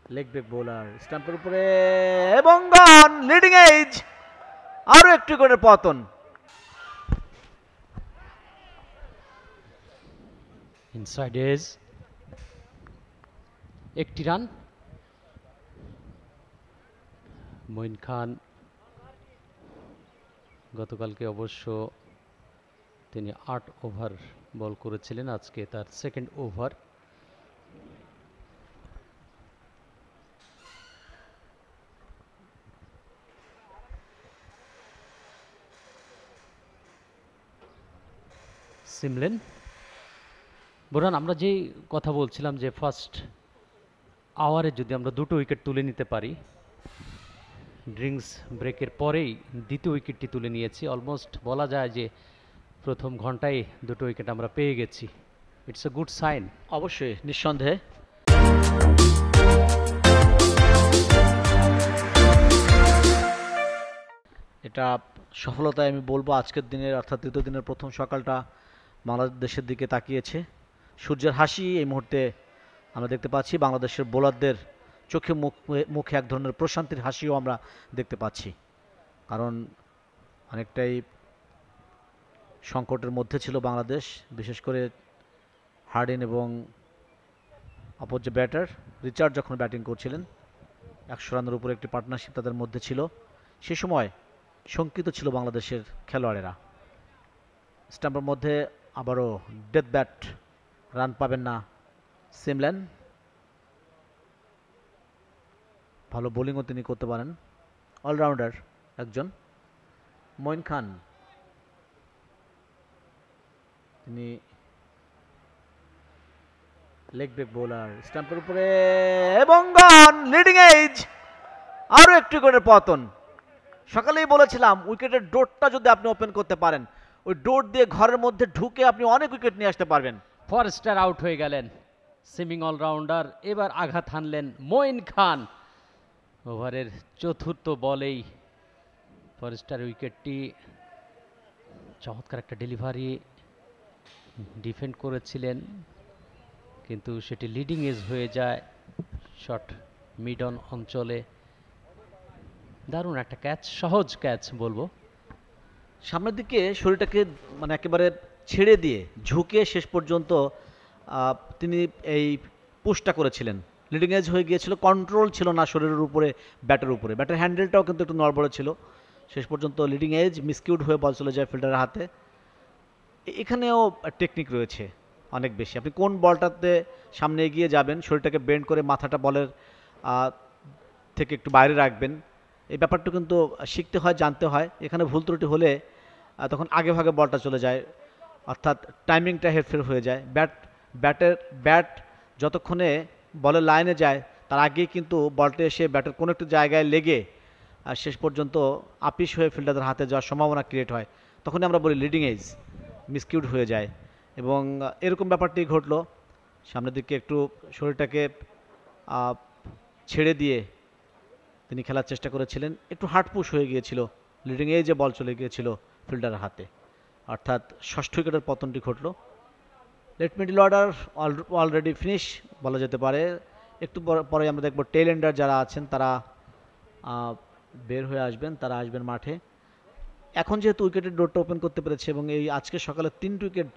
Leg break bowler স্টাম্পের উপরে এবং গন leading age, আরো একটি করে পতন। ইনসাইড এজ, একটি রান। মঈন খান গতকালকে অবশ্য তিনি 8 ওভার বল করেছিলেন, আজকে তার সেকেন্ড ওভার। সিমলেন বোরান, আমরা যেই কথা বলছিলাম যে ফার্স্ট আওয়ারে যদি আমরা দুটো উইকেট তুলে নিতে পারি, ড্রিঙ্কস ব্রেকের পরেই দ্বিতীয় উইকেটটি তুলে নিয়েছি। অলমোস্ট বলা যায় যে প্রথম ঘন্টায় দুটো উইকেট আমরা পেয়ে গেছি। It's a good sign. অবশ্যই, নিঃসন্দেহে। এটা সফলতায় আমি বলবো আজকের দিনের অর্থাৎ দ্বিতীয় দিনের প্রথম সকালটা বাংলাদেশের দিকে তাকিয়েছে। সূর্যের হাসি এই মুহূর্তে আমরা দেখতে পাচ্ছি, বাংলাদেশের বোলারদের চোখে মুখে এক ধরনের প্রশান্তির হাসিও আমরা দেখতে পাচ্ছি, কারণ অনেকটাই সংকটের মধ্যে ছিল বাংলাদেশ, বিশেষ করে হার্ডিন এবং অপর যে ব্যাটার রিচার্ড যখন ব্যাটিং করছিলেন। 100 রানের উপরে একটি পার্টনারশিপ তাদের মধ্যে ছিল। সে সময় শঙ্কিত ছিল বাংলাদেশের খেলোয়াড়েরা। স্টাম্পের মধ্যে আবারও ডেথ ব্যাট, রান পাবেন না সিমলেন। ভালো বোলিংও তিনি করতে পারেন, অলরাউন্ডার একজন। মঈন খান তিনি লেগ ব্রেক বোলার স্টাম্পের উপরে এবং গন লিডিং এজ, আরো একটি করে পতন। সকালেই বলেছিলাম উইকেটের ডোরটা যদি আপনি ওপেন করতে পারেন, ওই ডোর দিয়ে ঘরের মধ্যে ঢুকে আপনি অনেক উইকেট নিয়ে আসতে পারবেন। ফরেস্টার আউট হয়ে গেলেন, সুইমিং অলরাউন্ডার। এবার আঘাত হানলেন মঈন খান। ওভারের চতুর্থ বলেই ফরেস্টার উইকেটটি, চমৎকার একটা ডেলিভারি, ডিফেন্ড করেছিলেন কিন্তু সেটি লিডিং এজ হয়ে যায় শর্ট মিড অন অঞ্চলে। দারুণ একটা ক্যাচ, সহজ ক্যাচ বলবো। সামনের দিকে শরীরটাকে মানে একেবারে ছেড়ে দিয়ে ঝুঁকে শেষ পর্যন্ত তিনি এই পুশটা করেছিলেন। লিডিং এজ হয়ে গিয়েছিল, কন্ট্রোল ছিল না শরীরের উপরে, ব্যাটের উপরে। ব্যাটের হ্যান্ডেলটাও কিন্তু একটু নড়বড়ে ছিল। শেষ পর্যন্ত লিডিং এজ মিসকিউড হয়ে বল চলে যায় ফিল্ডারের হাতে। এখানেও টেকনিক রয়েছে অনেক বেশি। আপনি কোন বলটাতে সামনে এগিয়ে যাবেন, শরীরটাকে বেন্ড করে মাথাটা বলের থেকে একটু বাইরে রাখবেন, এই ব্যাপারটা কিন্তু শিখতে হয়, জানতে হয়। এখানে ভুল ত্রুটি হলে তখন আগে ভাগে বলটা চলে যায়, অর্থাৎ টাইমিংটা হেরফের হয়ে যায়। ব্যাট যতক্ষণে বলের লাইনে যায় তার আগেই কিন্তু বলটা এসে ব্যাটের কোনো একটু জায়গায় লেগে শেষ পর্যন্ত আপিস হয়ে ফিল্ডারদের হাতে যাওয়ার সম্ভাবনা ক্রিয়েট হয়। তখনই আমরা বলি লিডিং এজ, মিসকিউড হয়ে যায়। এবং এরকম ব্যাপারটি ঘটলো। সামনের দিকে একটু শরীরটাকে ছেড়ে দিয়ে তিনি খেলার চেষ্টা করেছিলেন, একটু হার্ড পুশ হয়ে গিয়েছিল, লিডিং এজে বল চলে গিয়েছিল ফিল্ডারের হাতে, অর্থাৎ ষষ্ঠ উইকেটের পতনটি ঘটল। Left middle order already finish বলা যেতে পারে। একটু পরে আমরা দেখব টেল এন্ডার যারা আছেন তারা বের হয়ে আসবেন, তারা আসবেন মাঠে। এখন যেহেতু উইকেটের ডোরটা ওপেন করতে পেরেছে এবং এই আজকে সকালে 3 উইকেট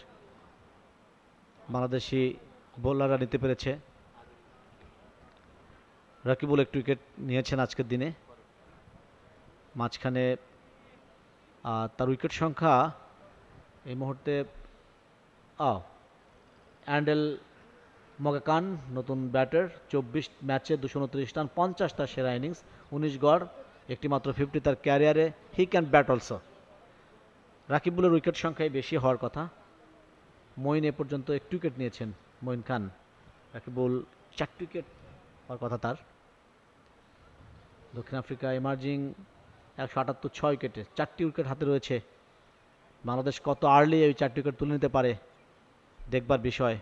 বাংলাদেশি বোলাররা নিতে পেরেছে। রাকিবুল একটু উইকেট নিয়েছেন আজকের দিনে। মাঝখানে তার উইকেট সংখ্যা এই মুহূর্তে অ্যান্ডেল মগাকান, নতুন ব্যাটার, 24 ম্যাচে 229 রান, 50 তার সেরা ইনিংস, 19 গড়, একটি মাত্র 50 তার ক্যারিয়ারে। He can bat also. রাকিবুলের উইকেট সংখ্যাই বেশি হওয়ার কথা। মঈন এ পর্যন্ত 1 উইকেট নিয়েছেন, মঈন খান। রাকিবুল 4 উইকেট হওয়ার কথা তার। দক্ষিণ আফ্রিকা এমার্জিং 178, 6 উইকেটে, 4টি উইকেট হাতে রয়েছে। বাংলাদেশ কত আর্লি এই 4টি উইকেট তুলে নিতে পারে দেখবার বিষয়।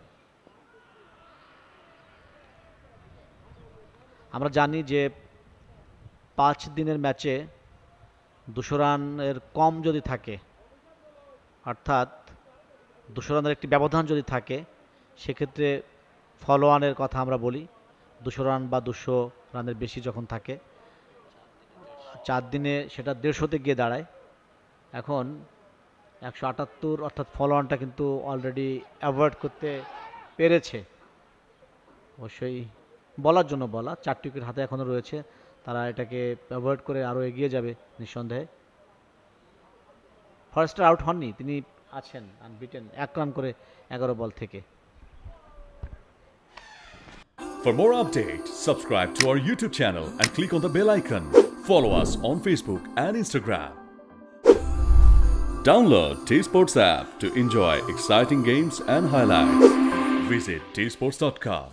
আমরা জানি যে 5 দিনের ম্যাচে 200 রানের কম যদি থাকে, অর্থাৎ 200 রানের একটি ব্যবধান যদি থাকে, সেক্ষেত্রে ফলো অনের কথা আমরা বলি। 200 রান বা 200 রানের বেশি যখন থাকে, 4 দিনে সেটা 150তে গিয়ে দাঁড়ায়। এখন 178 অর্থাৎ ফলোঅনটা কিন্তু অলরেডি অ্যাভয়েড করতে পেরেছে। অবশ্যই বলার জন্য বলা, 4টি উইকেট হাতে এখনও রয়েছে, তারা এটাকে অ্যাভয়েড করে আরও এগিয়ে যাবে নিঃসন্দেহে। ফরেস্টার আউট হননি, তিনি আছেন আনবিটেন 1 রান করে 11 বল থেকে। For more updates, subscribe to our YouTube channel and click on the bell icon. Follow us on Facebook and Instagram. Download T Sports app to enjoy exciting games and highlights. Visit tsports.com.